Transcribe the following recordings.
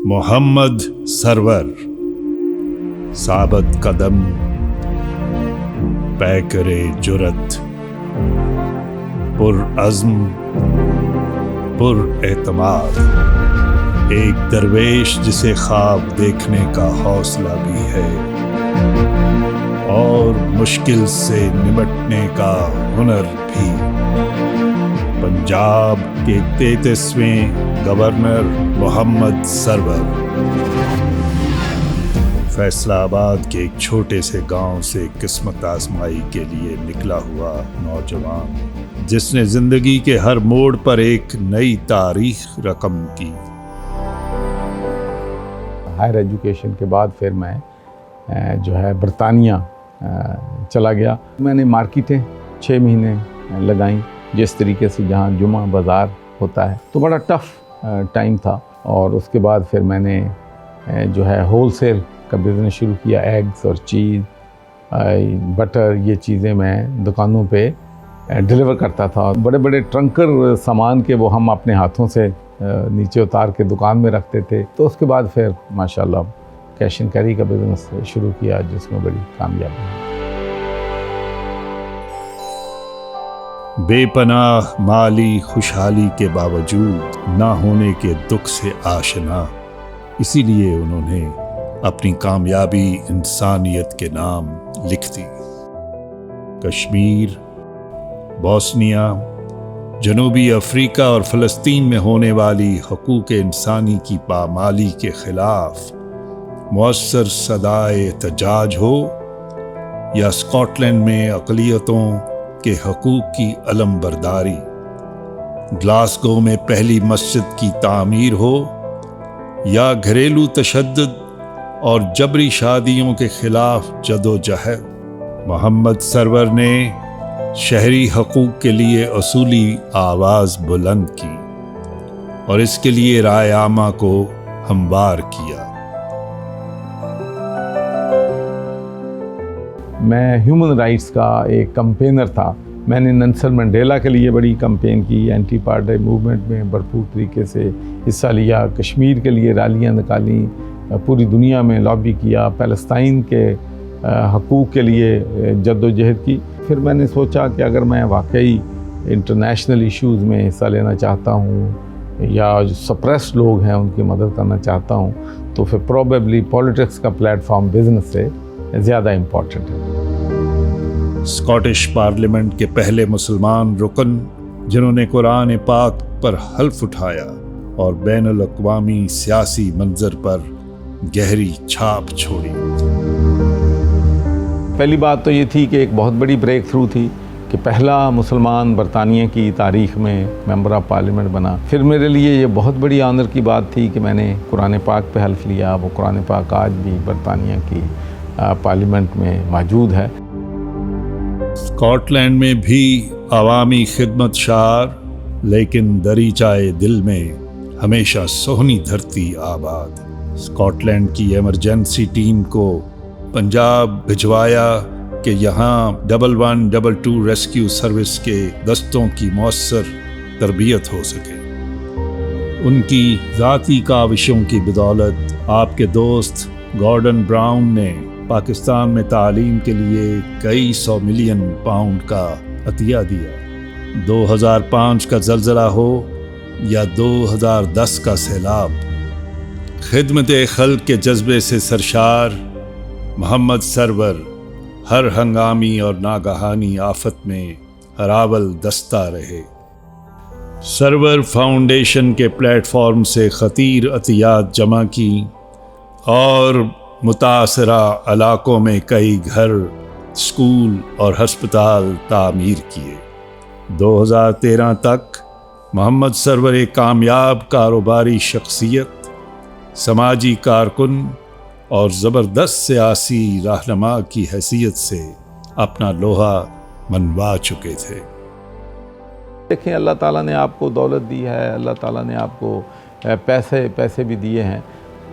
محمد سرور ثابت قدم پیکر جرت پر عزم پر اعتماد، ایک درویش جسے خواب دیکھنے کا حوصلہ بھی ہے اور مشکل سے نمٹنے کا ہنر بھی۔ پنجاب کے 33ویں گورنر محمد سرور فیصلہ آباد کے ایک چھوٹے سے گاؤں سے قسمت آزمائی کے لیے نکلا ہوا نوجوان، جس نے زندگی کے ہر موڑ پر ایک نئی تاریخ رقم کی۔ ہائر ایجوکیشن کے بعد پھر میں برطانیہ چلا گیا۔ میں نے مارکیٹیں 6 مہینے لگائیں، جس طریقے سے جہاں جمعہ بازار ہوتا ہے، تو بڑا ٹف ٹائم تھا۔ اور اس کے بعد پھر میں نے ہول سیل کا بزنس شروع کیا، ایگز اور چیز، بٹر، یہ چیزیں میں دکانوں پہ ڈیلیور کرتا تھا۔ بڑے بڑے ٹرنکر سامان کے وہ ہم اپنے ہاتھوں سے نیچے اتار کے دکان میں رکھتے تھے۔ تو اس کے بعد پھر ماشاءاللہ کیش اینڈ کیری کا بزنس شروع کیا، جس میں بڑی کامیابی ہے۔ بے پناہ مالی خوشحالی کے باوجود نہ ہونے کے دکھ سے آشنا، اسی لیے انہوں نے اپنی کامیابی انسانیت کے نام لکھ دی۔ کشمیر، بوسنیا، جنوبی افریقہ اور فلسطین میں ہونے والی حقوق انسانی کی پامالی کے خلاف مؤثر صدائے احتجاج ہو، یا اسکاٹ لینڈ میں اقلیتوں کے حقوق کی علم برداری، گلاسگو میں پہلی مسجد کی تعمیر ہو، یا گھریلو تشدد اور جبری شادیوں کے خلاف جدوجہد، محمد سرور نے شہری حقوق کے لیے اصولی آواز بلند کی اور اس کے لیے رائے عامہ کو ہموار کیا۔ میں ہیومن رائٹس کا ایک کمپینر تھا۔ میں نے نیلسن منڈیلا کے لیے بڑی کمپین کی، اینٹی پارٹائی موومنٹ میں بھرپور طریقے سے حصہ لیا، کشمیر کے لیے ریلیاں نکالی، پوری دنیا میں لابی کیا، فلسطین کے حقوق کے لیے جدوجہد کی۔ پھر میں نے سوچا کہ اگر میں واقعی انٹرنیشنل ایشوز میں حصہ لینا چاہتا ہوں یا جو سپریس لوگ ہیں ان کی مدد کرنا چاہتا ہوں، تو پھر پروبیبلی پولیٹکس کا پلیٹ فارم بزنس سے زیادہ امپورٹنٹ ہے۔ اسکاٹش پارلیمنٹ کے پہلے مسلمان رکن جنہوں نے قرآن پاک پر حلف اٹھایا اور بین الاقوامی سیاسی منظر پر گہری چھاپ چھوڑی۔ پہلی بات تو یہ تھی کہ ایک بہت بڑی بریک تھرو تھی کہ پہلا مسلمان برطانیہ کی تاریخ میں ممبر آف پارلیمنٹ بنا۔ پھر میرے لیے یہ بہت بڑی آنر کی بات تھی کہ میں نے قرآن پاک پہ حلف لیا۔ وہ قرآن پاک آج بھی برطانیہ کی پارلیمنٹ میں موجود ہے۔ اسکاٹ لینڈ میں بھی عوامی خدمت شعار، لیکن دریچائے دل میں ہمیشہ سہنی دھرتی آباد۔ اسکاٹ لینڈ کی ایمرجنسی ٹیم کو پنجاب بھجوایا کہ یہاں 1122 ریسکیو سروس کے دستوں کی مؤثر تربیت ہو سکے۔ ان کی ذاتی کاوشوں کی بدولت آپ کے دوست گارڈن براؤن نے پاکستان میں تعلیم کے لیے کئی 100 ملین پاؤنڈ کا عطیہ دیا۔ 2005 کا زلزلہ ہو یا 2010 کا سیلاب، خدمت خلق کے جذبے سے سرشار محمد سرور ہر ہنگامی اور ناگہانی آفت میں ہراول دستہ رہے۔ سرور فاؤنڈیشن کے پلیٹ فارم سے خطیر عطیات جمع کی اور متاثرہ علاقوں میں کئی گھر، اسکول اور ہسپتال تعمیر کیے۔ 2013 تک محمد سرور ایک کامیاب کاروباری شخصیت، سماجی کارکن اور زبردست سیاسی رہنما کی حیثیت سے اپنا لوہا منوا چکے تھے۔ دیکھیں، اللہ تعالیٰ نے آپ کو دولت دی ہے، اللہ تعالیٰ نے آپ کو پیسے بھی دیے ہیں،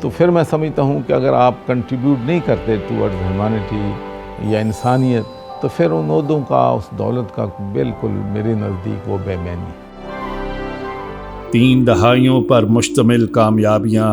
تو پھر میں سمجھتا ہوں کہ اگر آپ کنٹریبیوٹ نہیں کرتے ٹورڈز ہیومینٹی یا انسانیت، تو پھر ان عہدوں کا، اس دولت کا بالکل میرے نزدیک وہ بے معنی ہے۔ 3 دہائیوں پر مشتمل کامیابیاں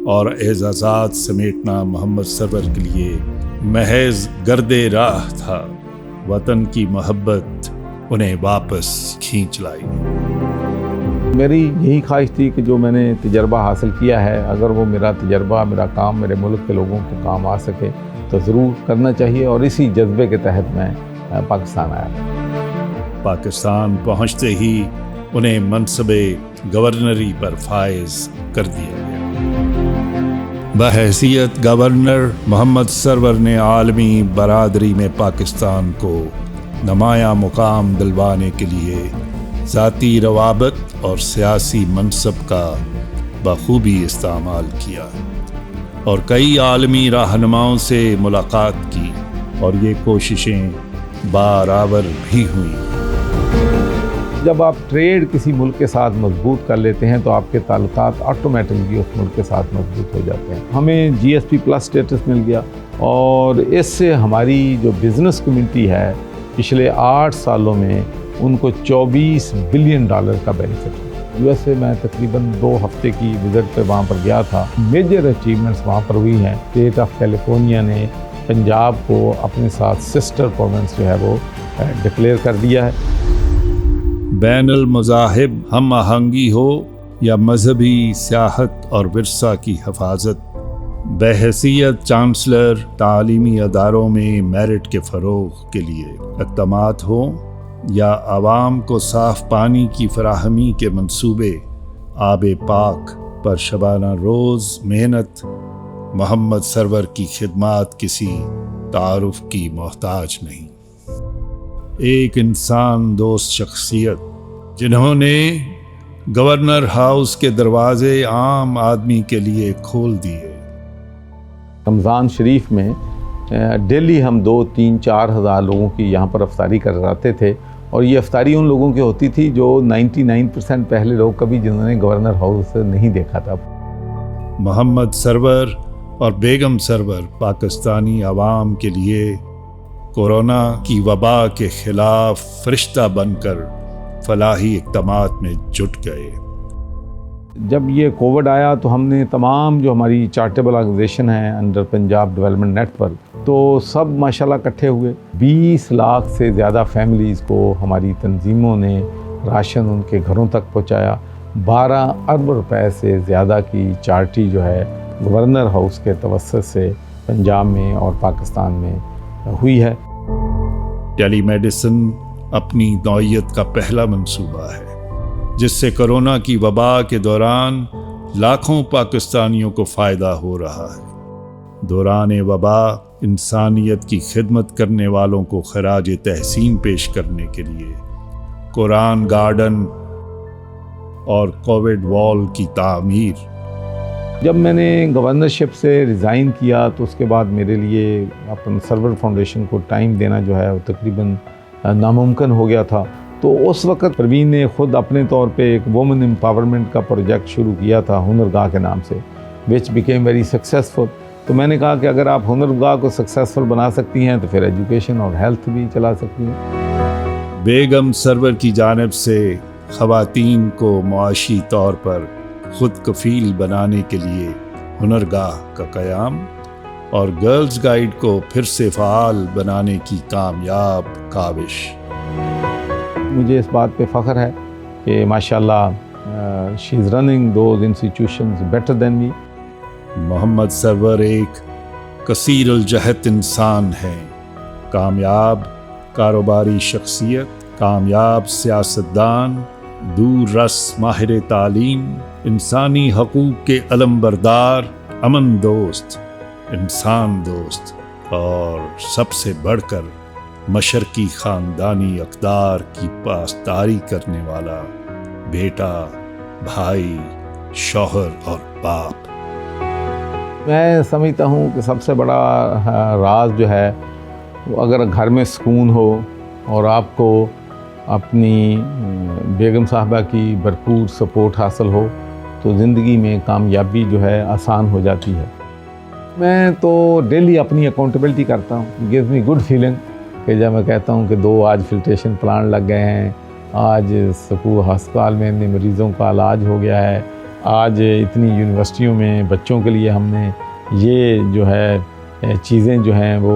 اور اعزازات سمیٹنا محمد سرور کے لیے محض گرد راہ تھا۔ وطن کی محبت انہیں واپس کھینچ لائی۔ میری یہی خواہش تھی کہ جو میں نے تجربہ حاصل کیا ہے، اگر وہ میرا تجربہ، میرا کام میرے ملک کے لوگوں کو کام آ سکے تو ضرور کرنا چاہیے، اور اسی جذبے کے تحت میں پاکستان آیا۔ پاکستان پہنچتے ہی انہیں منصب گورنری پر فائز کر دیا گیا۔ بحیثیت گورنر محمد سرور نے عالمی برادری میں پاکستان کو نمایاں مقام دلوانے کے لیے ذاتی روابط اور سیاسی منصب کا بخوبی استعمال کیا اور کئی عالمی رہنماؤں سے ملاقات کی، اور یہ کوششیں برابر بھی ہوئیں۔ جب آپ ٹریڈ کسی ملک کے ساتھ مضبوط کر لیتے ہیں تو آپ کے تعلقات آٹومیٹکلی اس ملک کے ساتھ مضبوط ہو جاتے ہیں۔ ہمیں جی ایس پی پلس اسٹیٹس مل گیا، اور اس سے ہماری جو بزنس کمیونٹی ہے پچھلے 8 سالوں میں ان کو $24 بلین کا بینیفٹ ہے۔ یو ایس اے میں تقریباً 2 ہفتے کی وزٹ پہ وہاں پر گیا تھا۔ میجر اچیومنٹس وہاں پر ہوئی ہیں۔ اسٹیٹ آف کیلیفورنیا نے پنجاب کو اپنے ساتھ سسٹر پروونس جو ہے وہ ڈکلیئر کر دیا ہے۔ بین المذاہب ہم آہنگی ہو یا مذہبی سیاحت اور ورثہ کی حفاظت، بحیثیت چانسلر تعلیمی اداروں میں میرٹ کے فروغ کے لیے اقدامات ہوں یا عوام کو صاف پانی کی فراہمی کے منصوبے، آب پاک پر شبانہ روز محنت، محمد سرور کی خدمات کسی تعارف کی محتاج نہیں۔ ایک انسان دوست شخصیت جنہوں نے گورنر ہاؤس کے دروازے عام آدمی کے لیے کھول دیے۔ رمضان شریف میں ڈیلی ہم 2، 3، 4 ہزار لوگوں کی یہاں پر افطاری کراتے تھے، اور یہ افطاری ان لوگوں کی ہوتی تھی جو 99% پہلے لوگ کبھی جنہوں نے گورنر ہاؤس نہیں دیکھا تھا۔ محمد سرور اور بیگم سرور پاکستانی عوام کے لیے کورونا کی وبا کے خلاف فرشتہ بن کر فلاحی اقدامات میں جٹ گئے۔ جب یہ کووڈ آیا تو ہم نے تمام جو ہماری چارٹیبل آرگنائزیشن ہیں under Punjab development network, تو سب ماشاءاللہ اکٹھے ہوئے۔ 20 لاکھ سے زیادہ فیملیز کو ہماری تنظیموں نے راشن ان کے گھروں تک پہنچایا۔ 12 ارب روپے سے زیادہ کی چارٹی جو ہے گورنر ہاؤس کے توسط سے پنجاب میں اور پاکستان میں ہوئی ہے۔ ٹیلی میڈیسن اپنی نوعیت کا پہلا منصوبہ ہے جس سے کورونا کی وبا کے دوران لاکھوں پاکستانیوں کو فائدہ ہو رہا ہے۔ دوران وبا انسانیت کی خدمت کرنے والوں کو خراج تحسین پیش کرنے کے لیے قرآن گارڈن اور کووڈ وال کی تعمیر۔ جب میں نے گورنرشپ سے ریزائن کیا تو اس کے بعد میرے لیے اپن سرور فاؤنڈیشن کو ٹائم دینا جو ہے وہ تقریباً ناممکن ہو گیا تھا۔ تو اس وقت پروین نے خود اپنے طور پہ ایک وومن امپاورمنٹ کا پروجیکٹ شروع کیا تھا ہنرگاہ کے نام سے، وچ بیکیم ویری سکسیزفل۔ تو میں نے کہا کہ اگر آپ ہنرگاہ کو سکسیزفل بنا سکتی ہیں تو پھر ایجوکیشن اور ہیلتھ بھی چلا سکتی ہیں۔ بیگم سرور کی جانب سے خواتین کو معاشی طور پر خود کفیل بنانے کے لیے ہنرگاہ کا قیام اور گرلز گائیڈ کو پھر سے فعال بنانے کی کامیاب کاوش۔ مجھے اس بات پہ فخر ہے کہ ماشاءاللہ she is running those institutions better than me. Muhammad Sarwar ایک کثیر الجہت انسان ہیں، کامیاب کاروباری شخصیت، کامیاب سیاستدان، دور رس ماہر تعلیم، انسانی حقوق کے علم بردار، امن دوست، انسان دوست، اور سب سے بڑھ کر مشرقی خاندانی اقدار کی پاسداری کرنے والا بیٹا، بھائی، شوہر اور باپ۔ میں سمجھتا ہوں کہ سب سے بڑا راز جو ہے وہ اگر گھر میں سکون ہو اور آپ کو اپنی بیگم صاحبہ کی بھرپور سپورٹ حاصل ہو تو زندگی میں کامیابی جو ہے آسان ہو جاتی ہے۔ میں تو ڈیلی اپنی اکاؤنٹیبلٹی کرتا ہوں، گیوز می گڈ فیلنگ کہ جب میں کہتا ہوں کہ 2 آج فلٹریشن پلانٹ لگ گئے ہیں، آج ہسپتال میں اتنے مریضوں کا علاج ہو گیا ہے، آج اتنی یونیورسٹیوں میں بچوں کے لیے ہم نے یہ جو ہے چیزیں جو ہیں وہ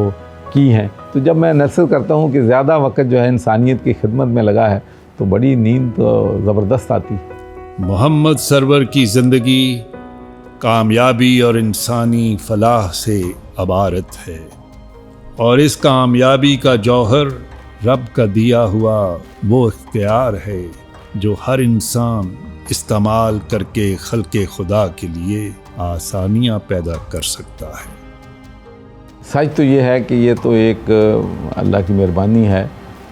کی ہیں. تو جب میں نرسر کرتا ہوں کہ زیادہ وقت جو ہے انسانیت کی خدمت میں لگا ہے تو بڑی نیند تو زبردست آتی. محمد سرور کی زندگی کامیابی اور انسانی فلاح سے عبارت ہے، اور اس کامیابی کا جوہر رب کا دیا ہوا وہ اختیار ہے جو ہر انسان استعمال کر کے خلق خدا کے لیے آسانیاں پیدا کر سکتا ہے. سچ تو یہ ہے کہ یہ تو ایک اللہ کی مہربانی ہے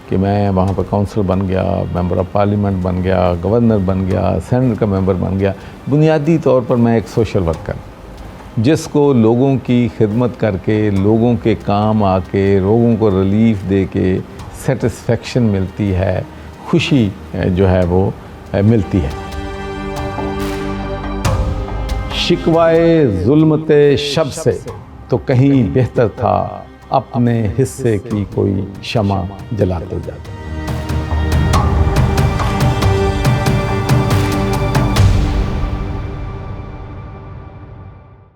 کہ میں وہاں پر کونسل بن گیا، ممبر آف پارلیمنٹ بن گیا، گورنر بن گیا، سینٹ کا ممبر بن گیا. بنیادی طور پر میں ایک سوشل ورکر جس کو لوگوں کی خدمت کر کے، لوگوں کے کام آ کے، لوگوں کو ریلیف دے کے سیٹسفیکشن ملتی ہے، خوشی جو ہے وہ ملتی ہے. شکوائے ظلمت شب سے تو کہیں بہتر تھا اپنے حصے کی کوئی شمع جلاتے جاتے.